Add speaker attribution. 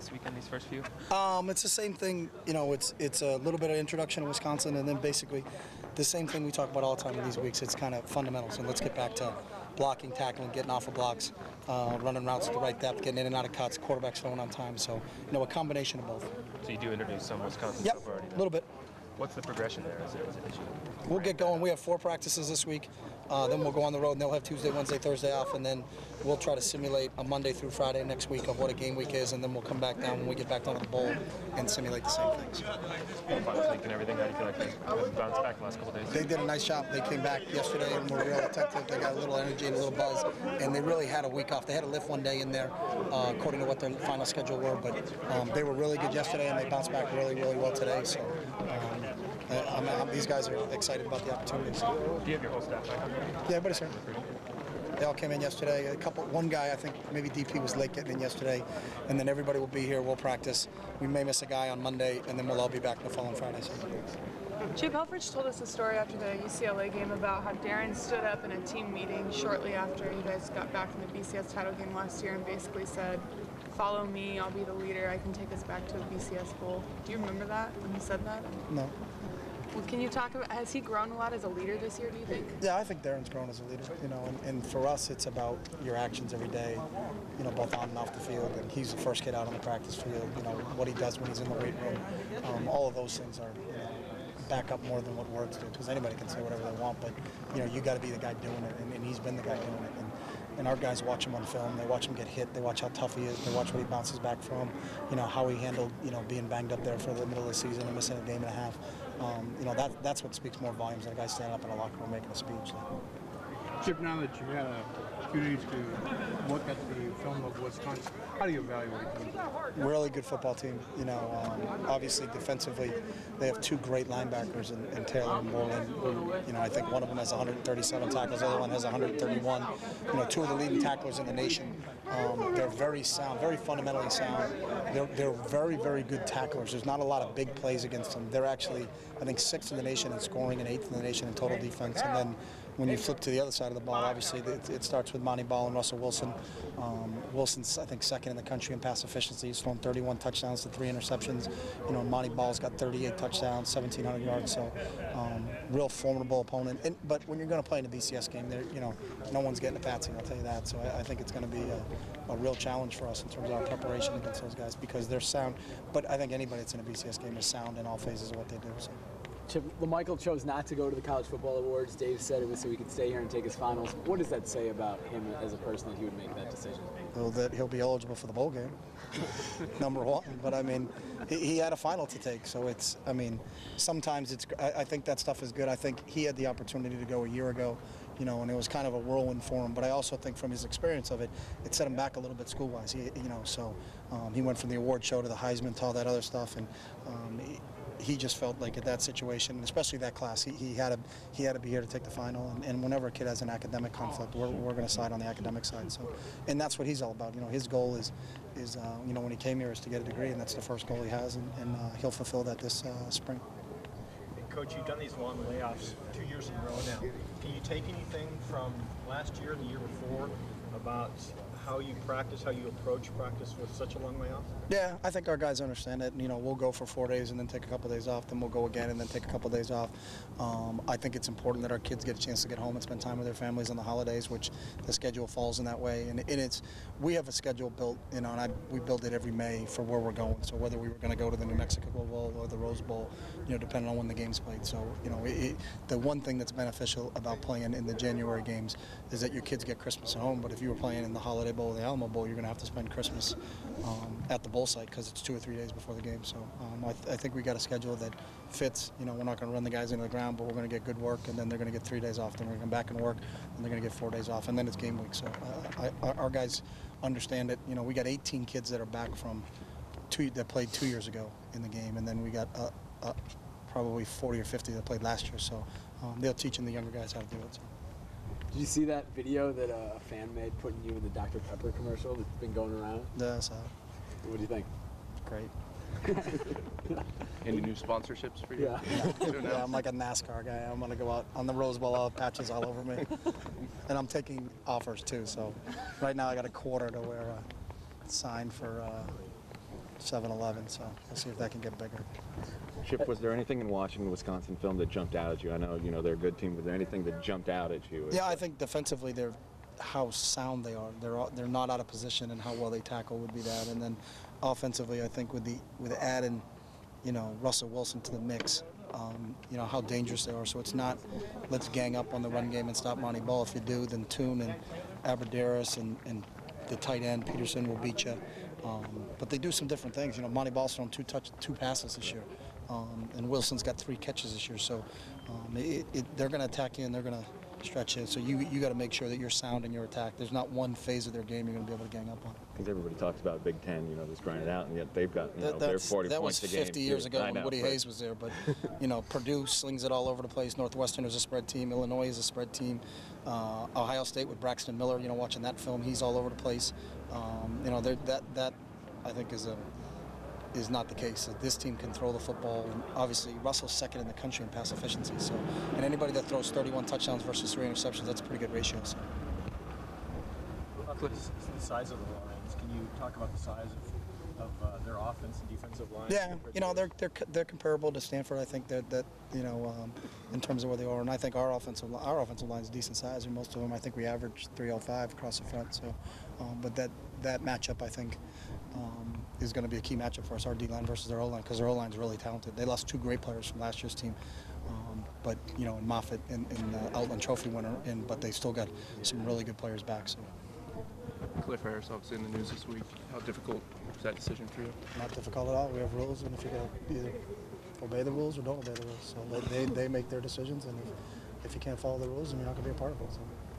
Speaker 1: this weekend, these first few?
Speaker 2: It's the same thing. It's a little bit of introduction to Wisconsin, and then basically the same thing we talk about all the time in these weeks. It's kind of fundamentals, and let's get back to blocking, tackling, getting off of blocks, running routes at the right depth, getting in and out of cuts, quarterbacks throwing on time. So, a combination of both.
Speaker 1: So you do introduce some Wisconsin
Speaker 2: Yep,
Speaker 1: stuff already?
Speaker 2: a little bit.
Speaker 1: What's the progression there?
Speaker 2: We'll get going. We have 4 practices this week. Then we'll go on the road, and they'll have Tuesday, Wednesday, Thursday off, and then we'll try to simulate a Monday through Friday next week of what a game week is, and then we'll come back down when we get back down to the bowl and simulate the same things.
Speaker 1: Finals week and everything, how do you feel like they have bounced back the last couple of days?
Speaker 2: They did a nice job. They came back yesterday and were real attentive. They got a little energy and a little buzz, and they really had a week off. They had to lift one day in there, according to what their final schedule were, but they were really good yesterday, and they bounced back really, really well today. So these guys are excited about the opportunities.
Speaker 1: Do you have your whole staff back?
Speaker 2: Yeah, everybody's here. They all came in yesterday. One guy, I think maybe DP was late getting in yesterday, and then everybody will be here. We'll practice. We may miss a guy on Monday, and then we'll all be back the following Friday.
Speaker 3: Chip Helfrich told us a story after the UCLA game about how Darren stood up in a team meeting shortly after you guys got back from the BCS title game last year and basically said, "Follow me, I'll be the leader, I can take us back to a BCS bowl." Do you remember that when he said that?
Speaker 2: No.
Speaker 3: Well, can you talk about, has he grown a lot as a leader this year, do you think?
Speaker 2: Yeah, I think Darren's grown as a leader, and for us it's about your actions every day, both on and off the field, and he's the first kid out on the practice field, what he does when he's in the weight room, all of those things are, back up more than what words do, because anybody can say whatever they want, but, you got to be the guy doing it, and he's been the guy doing it, and our guys watch him on film, they watch him get hit, they watch how tough he is, they watch what he bounces back from, how he handled, being banged up there for the middle of the season and missing a game and a half. That's what speaks more volumes than a guy standing up in a locker room making a speech.
Speaker 4: Chip, now that you've had a opportunity to look at the film of Wisconsin, how do you evaluate them?
Speaker 2: Really good football team. Obviously defensively, they have 2 great linebackers in Taylor and Borland. I think one of them has 137 tackles, the other one has 131. 2 of the leading tacklers in the nation. They're very sound, very fundamentally sound. They're very, very good tacklers. There's not a lot of big plays against them. They're actually, I think, 6th in the nation in scoring and 8th in the nation in total defense. And then when you flip to the other side of the ball, obviously it starts with Monty Ball and Russell Wilson. Wilson's, I think, 2nd in the country in pass efficiency. He's thrown 31 touchdowns to 3 interceptions. Monty Ball's got 38 touchdowns, 1,700 yards. So real formidable opponent. But when you're going to play in a BCS game, no one's getting a patsy, I'll tell you that. So I think it's going to be a real challenge for us in terms of our preparation against those guys because they're sound. But I think anybody that's in a BCS game is sound in all phases of what they do. So.
Speaker 5: Chip, Michael chose not to go to the College Football Awards. Dave said it was so he could stay here and take his finals. What does that say about him as a person that he would make that decision?
Speaker 2: Well, that he'll be eligible for the bowl game, number one. But, he had a final to take. So sometimes I think that stuff is good. I think he had the opportunity to go a year ago, and it was kind of a whirlwind for him. But I also think from his experience of it, it set him back a little bit school-wise. He went from the award show to the Heisman to all that other stuff. And he just felt like at that situation, especially that class, he had to be here to take the final. And whenever a kid has an academic conflict, we're going to side on the academic side. So, and that's what he's all about. His goal is when he came here is to get a degree, and that's the first goal he has, and he'll fulfill that this spring.
Speaker 6: Coach, you've done these long layoffs 2 years in a row now. Can you take anything from last year and the year before about how you practice, how you approach practice with such a long layoff?
Speaker 2: Yeah, I think our guys understand it. We'll go for 4 days and then take a couple of days off. Then we'll go again and then take a couple of days off. I think it's important that our kids get a chance to get home and spend time with their families on the holidays, which the schedule falls in that way. And we have a schedule built, and we build it every May for where we're going. So whether we were going to go to the New Mexico Bowl or the Rose Bowl, depending on when the game's played. So the one thing that's beneficial about playing in the January games is that your kids get Christmas at home. But if you were playing in the Holiday Bowl or the Alamo Bowl, you're going to have to spend Christmas at the bowl site because it's 2 or 3 days before the game. So I think we got a schedule that fits. We're not going to run the guys into the ground, but we're going to get good work, and then they're going to get 3 days off. Then we're going to come back and work, and they're going to get 4 days off, and then it's game week. So our guys understand it. We got 18 kids that are back from that played 2 years ago in the game, and then we got probably 40 or 50 that played last year. So they're teaching the younger guys how to do it. So.
Speaker 5: Did you see that video that a fan made putting you in the Dr. Pepper commercial that's been going around?
Speaker 2: Yeah, I saw it.
Speaker 5: What do you think?
Speaker 2: Great.
Speaker 1: Any new sponsorships for you?
Speaker 2: Yeah, I'm like a NASCAR guy. I'm going to go out on the Rose Bowl, I'll have patches all over me. And I'm taking offers too. So right now I got a quarter to wear a sign for 7-11. So we'll see if that can get bigger.
Speaker 7: Chip, was there anything in watching the Wisconsin film that jumped out at you? I know, they're a good team. Was there anything that jumped out at you?
Speaker 2: Yeah, I think defensively how sound they are. They're not out of position, and how well they tackle would be that. And then offensively, I think with adding, Russell Wilson to the mix, how dangerous they are. So it's not let's gang up on the run game and stop Monty Ball. If you do, then Toon and Aberderis and the tight end Peterson will beat you. But they do some different things. Monty Ball's thrown two passes this year, and Wilson's got 3 catches this year. So they're going to attack you and they're going to stretch it. So you got to make sure that you're sound in your attack. There's not one phase of their game you're going to be able to gang up on.
Speaker 7: Because everybody talks about Big Ten, just grinding it out, and yet they've got their 40
Speaker 2: that
Speaker 7: points
Speaker 2: was
Speaker 7: a game.
Speaker 2: 50 years ago when
Speaker 7: know,
Speaker 2: Woody Hayes was there. But Purdue slings it all over the place. Northwestern is a spread team. Illinois is a spread team. Ohio State with Braxton Miller. Watching that film, he's all over the place. That I think is not the case. This team can throw the football, and obviously Russell's second in the country in pass efficiency. So, and anybody that throws 31 touchdowns versus 3 interceptions, that's a pretty good ratio. So.
Speaker 6: The size of the Lions. Can you talk about the size of their offense and defensive line?
Speaker 2: Yeah, they're comparable to Stanford. I think that in terms of where they are, and I think our offensive line is decent size. And most of them, I think we average 305 across the front. So, but that matchup, I think, is going to be a key matchup for us. Our D line versus their O line, because their O line is really talented. They lost 2 great players from last year's team, but in Moffitt and Outland Trophy winner, but they still got some really good players back. So.
Speaker 1: Cliff Harris obviously in the news this week. How difficult is that decision for you?
Speaker 2: Not difficult at all. We have rules, and if you can either obey the rules or don't obey the rules. So they make their decisions, and if you can't follow the rules, then you're not going to be a part of it. So.